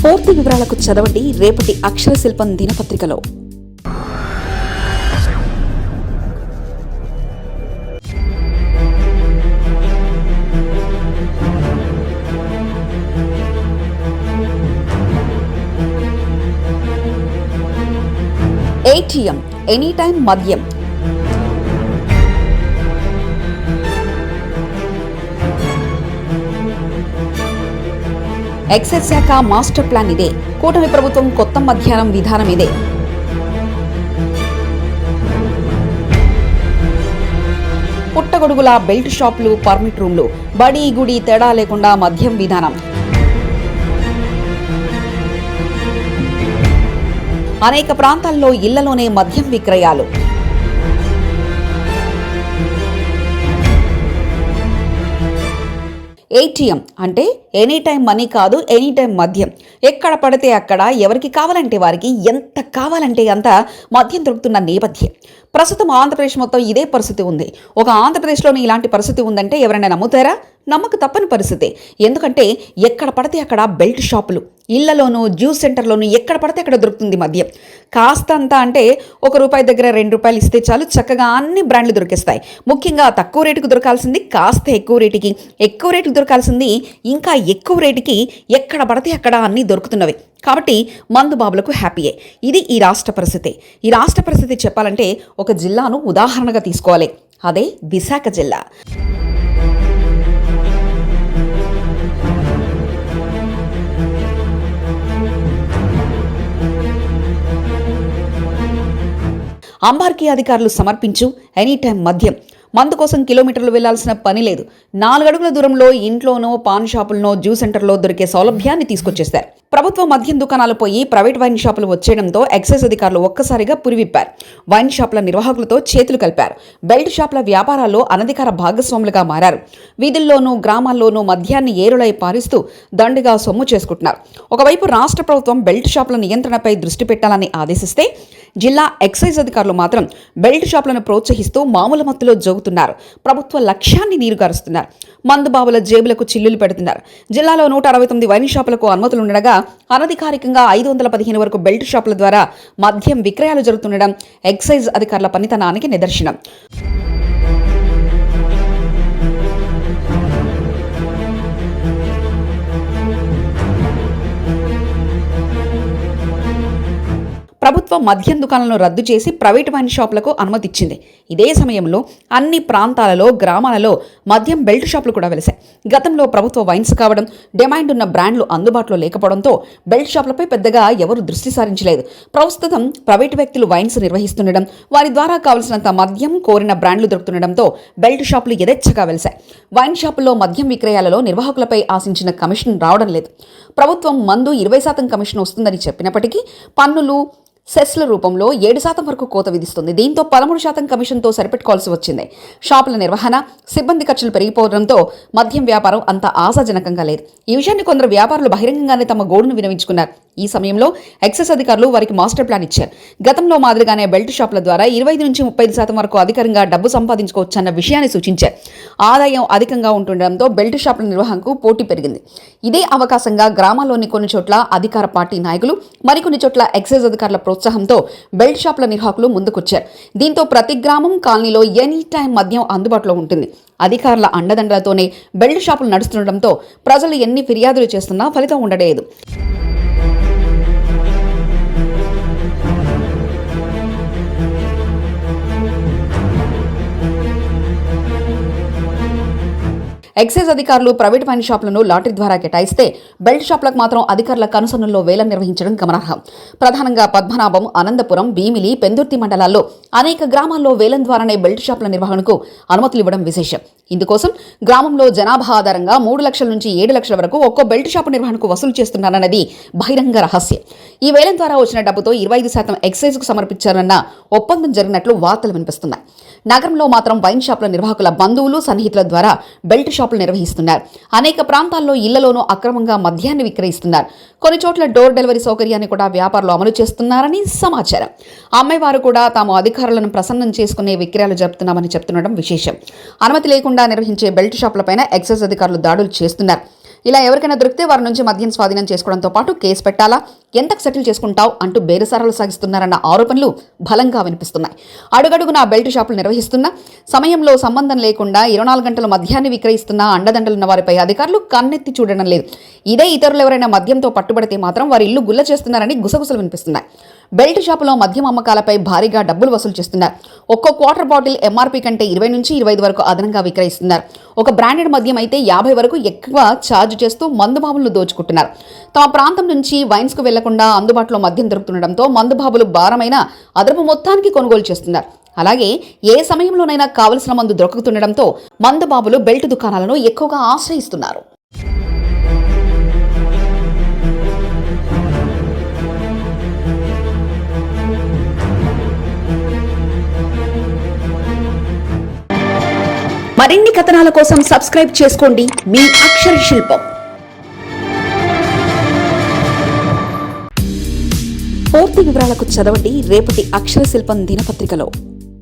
పూర్తి వివరాలకు చదవండి రేపటి అక్షర శిల్పం దినపత్రికలో. ATM ఎనీ టైం మద్యం. ఎక్సైజ్ శాఖ మాస్టర్ ప్లాన్ ఇదే. కూటమి ప్రభుత్వం కొత్త మధ్యాహ్నం విధానం ఇదే. పుట్టగొడుగుల బెల్ట్ షాపులు, పర్మిట్ రూమ్లు, బడి గుడి తేడా లేకుండా మద్యం విధానం. అనేక ప్రాంతాల్లో ఇళ్లలోనే మద్యం విక్రయాలు. ATM అంటే ఎనీ టైం మనీ కాదు, ఎనీ టైం మద్యం. ఎక్కడ పడితే అక్కడ, ఎవరికి కావాలంటే వారికి, ఎంత కావాలంటే అంత మద్యం దొరుకుతున్న నేపథ్యం. ప్రస్తుతం ఆంధ్రప్రదేశ్ మొత్తం ఇదే పరిస్థితి ఉంది. ఒక ఆంధ్రప్రదేశ్లోనే ఇలాంటి పరిస్థితి ఉందంటే ఎవరైనా నమ్ముతారా? నమ్మక తప్పని పరిస్థితి. ఎందుకంటే ఎక్కడ పడితే అక్కడ బెల్ట్ షాపులు, ఇళ్లలోనూ జ్యూస్ సెంటర్లోనూ ఎక్కడ పడితే అక్కడ దొరుకుతుంది మద్యం. కాస్తంత అంటే ₹1 దగ్గర ₹2 ఇస్తే చాలు, చక్కగా అన్ని బ్రాండ్లు దొరికేస్తాయి. ముఖ్యంగా తక్కువ రేటుకు దొరకాల్సింది కాస్త ఎక్కువ రేటుకి, ఎక్కువ రేటుకు దొరకాల్సింది ఇంకా ఎక్కువ రేటుకి ఎక్కడ పడితే అక్కడ అన్నీ దొరుకుతున్నవి. కాబట్టి మందు బాబులకు హ్యాపీయే. ఇది ఈ రాష్ట్ర పరిస్థితి. ఈ రాష్ట్ర పరిస్థితి చెప్పాలంటే ఒక జిల్లాను ఉదాహరణగా తీసుకోవాలి. అదే విశాఖ జిల్లా. అంబార్కి అధికారులు సమర్పించు ఎనీ టైం మద్యం. మందు కోసం కిలోమీటర్లు వెళ్లాల్సిన పని లేదు. 4 అడుగుల దూరంలో ఇంట్లోనో, పాన్ షాపులనో, జ్యూస్ సెంటర్లో దొరికే సౌలభ్యాన్ని తీసుకొచ్చేశారు. ప్రభుత్వ మద్యం దుకాణాలు పోయి ప్రైవేట్ వైన్ షాపులు వచ్చేయడంతో ఎక్సైజ్ అధికారులు ఒక్కసారిగా పురివిప్పారు. వైన్ షాపుల నిర్వాహకులతో చేతులు కలిపారు. బెల్ట్ షాపుల వ్యాపారాల్లో అనధికార భాగస్వాములుగా మారారు. వీధుల్లోనూ గ్రామాల్లోనూ మద్యాన్ని ఏరులై పారిస్తూ దండిగా సొమ్ము చేసుకుంటున్నారు. ఒకవైపు రాష్ట్ర ప్రభుత్వం బెల్ట్ షాపుల నియంత్రణపై దృష్టి పెట్టాలని ఆదేశిస్తే, జిల్లా ఎక్సైజ్ అధికారులు మాత్రం బెల్ట్ షాపులను ప్రోత్సహిస్తూ మామూలు మత్తులో జోగుతున్నారు. ప్రభుత్వ లక్ష్యాన్ని నీరుగారుస్తున్నారు. మందుబాబుల జేబులకు చిల్లులు పెడుతున్నారు. జిల్లాలో 169 వైన్ షాపులకు అనుమతులుండగా అనధికారికంగా 515 వరకు బెల్ట్ షాపుల ద్వారా మద్యం విక్రయాలు జరుగుతుండడం ఎక్సైజ్ అధికారుల పనితనానికి నిదర్శనం. ప్రభుత్వ మద్యం దుకాణాలను రద్దు చేసి ప్రైవేట్ వైన్ షాపులకు అనుమతిచ్చింది. ఇదే సమయంలో అన్ని ప్రాంతాలలో, గ్రామాలలో మద్యం బెల్ట్ షాపులు కూడా వెలిశాయి. గతంలో ప్రభుత్వ వైన్స్ కావడం, డిమాండ్ ఉన్న బ్రాండ్లు అందుబాటులో లేకపోవడంతో బెల్ట్ షాపులపై పెద్దగా ఎవరు దృష్టి సారించలేదు. ప్రస్తుతం ప్రైవేట్ వ్యక్తులు వైన్స్ నిర్వహిస్తుండడం, వారి ద్వారా కావలసినంత మద్యం, కోరిన బ్రాండ్లు దొరుకుతుండడంతో బెల్ట్ షాపులు యథేచ్ఛగా వెలిశాయి. వైన్ షాపుల్లో మద్యం విక్రయాలలో నిర్వాహకులపై ఆశించిన కమిషన్ రావడం లేదు. ప్రభుత్వం మందు 20% కమిషన్ వస్తుందని చెప్పినప్పటికీ పన్నులు, సెస్ల రూపంలో 7% వరకు కోత విధిస్తుంది. దీంతో 13% కమిషన్తో సరిపెట్టుకోవాల్సి వచ్చింది. షాపుల నిర్వహణ, సిబ్బంది ఖర్చులు పెరిగిపోవడంతో మద్యం వ్యాపారం అంత ఆశాజనకంగా లేదు. ఈ విషయాన్ని కొందరు వ్యాపారులు బహిరంగంగానే తమ గోడును వినవించుకున్నారు. ఈ సమయంలో ఎక్సైజ్ అధికారులు వారికి మాస్టర్ ప్లాన్ ఇచ్చారు. గతంలో మాదిరిగానే బెల్ట్ షాపుల ద్వారా 25 నుంచి 30% వరకు అధికంగా డబ్బు సంపాదించుకోవచ్చన్న విషయాన్ని సూచించారు. ఆదాయం అధికంగా ఉంటుండడంతో బెల్ట్ షాపుల నిర్వహణకు పోటీ పెరిగింది. ఇదే అవకాశంగా గ్రామాల్లోని కొన్ని చోట్ల అధికార పార్టీ నాయకులు, మరికొన్ని చోట్ల ఎక్సైజ్ అధికారుల ప్రోత్సాహంతో బెల్ట్ షాపుల నిర్వాహకులు ముందుకొచ్చారు. దీంతో ప్రతి గ్రామం, కాలనీలో ఎనీ టైం మద్యం అందుబాటులో ఉంటుంది. అధికారుల అండదండలతోనే బెల్ట్ షాపులు నడుస్తుండటంతో ప్రజలు ఎన్ని ఫిర్యాదులు చేస్తున్నా ఫలితం ఉండలేదు. ఎక్సైజ్ అధికారులు ప్రైవేట్ వైన్ షాపులను లాటరీ ద్వారా కేటాయిస్తే బెల్ట్ షాపులకు మాత్రం అధికారుల కనుసన్నల్లో వేలం నిర్వహించడం గమనార్హం. ప్రధానంగా పద్మనాభం, అనంతపురం, భీమిలి, పెందుర్తి మండలాల్లో అనేక గ్రామాల్లో వేలం ద్వారానే బెల్ట్ షాపుల నిర్వహణకు అనుమతులు ఇవ్వడం విశేషం. ఇందుకోసం గ్రామంలో జనాభా ఆధారంగా 3 లక్షల నుంచి 7 లక్షల వరకు ఒక్కో బెల్ట్ షాపు నిర్వహణకు వసూలు చేస్తున్నారన్నది బహిరంగ రహస్యం. ఈ వేలం ద్వారా వచ్చిన డబ్బుతో 25% ఎక్సైజ్కు సమర్పించారన్న ఒప్పందం జరిగినట్లు వార్తలు వినిపిస్తున్నాయి. నగరంలో మాత్రం వైన్ షాపుల నిర్వాహకుల బంధువులు, సన్నిహితుల ద్వారా బెల్ట్ షాపులు నిర్వహిస్తున్నారు. అనేక ప్రాంతాల్లో ఇళ్లలోనూ అక్రమంగా మద్యాన్ని విక్రయిస్తున్నారు. కొన్ని చోట్ల డోర్ డెలివరీ సౌకర్యాన్ని కూడా వ్యాపారులు అమలు చేస్తున్నారని సమాచారం. అమ్మేవారు కూడా తాము అధికారులను ప్రసన్నం చేసుకునే విక్రయాలు జరుపుతున్నామని చెప్తుండడం విశేషం. అనుమతి లేకుండా నిర్వహించే బెల్ట్ షాపులపైన ఎక్సైజ్ అధికారులు దాడులు చేస్తున్నారు. ఇలా ఎవరికైనా దొరికితే వారి నుంచి మద్యం స్వాధీనం చేసుకోవడంతో పాటు కేసు పెట్టాలా, ఎంతకు సెటిల్ చేసుకుంటావు అంటూ బేరసారాలు సాగిస్తున్నారన్న ఆరోపణలు బలంగా వినిపిస్తున్నాయి. అడుగడుగునా బెల్ట్ షాపులు నిర్వహిస్తున్న సమయంలో సంబంధం లేకుండా 24 గంటలు మద్యాన్ని విక్రయిస్తున్న అండదండలున్న వారిపై అధికారులు కన్నెత్తి చూడడం లేదు. ఇదే ఇతరులు ఎవరైనా మద్యంతో పట్టుబడితే మాత్రం వారి ఇల్లు గుల్ల చేస్తున్నారని గుసగుసలు వినిపిస్తున్నాయి. బెల్ట్ షాపులో మద్యం అమ్మకాలపై భారీగా డబ్బులు వసూలు చేస్తున్నారు. ఒక్కో క్వార్టర్ బాటిల్ ఎంఆర్పీ కంటే 20 నుంచి 25 వరకు అదనంగా విక్రయిస్తున్నారు. ఒక బ్రాండెడ్ మద్యం అయితే 50 వరకు ఎక్కువ ఛార్జ్ చేస్తూ మందుబాబులను దోచుకుంటున్నారు. తమ ప్రాంతం నుంచి వైన్స్కు వెళ్లకుండా అందుబాటులో మద్యం దొరుకుతుండటంతో మందుబాబులు భారమైన అదనపు మొత్తానికి కొనుగోలు చేస్తున్నారు. అలాగే ఏ సమయంలోనైనా కావలసిన మందు దొరుకుతుండటంతో మందుబాబులు బెల్ట్ దుకాణాలను ఎక్కువగా ఆశ్రయిస్తున్నారు. మరిన్ని కథనాల కోసం సబ్స్క్రైబ్ చేసుకోండి మీ అక్షర శిల్పం. పూర్తి వివరాలకు చదవండి రేపటి అక్షర శిల్పం దినపత్రికలో.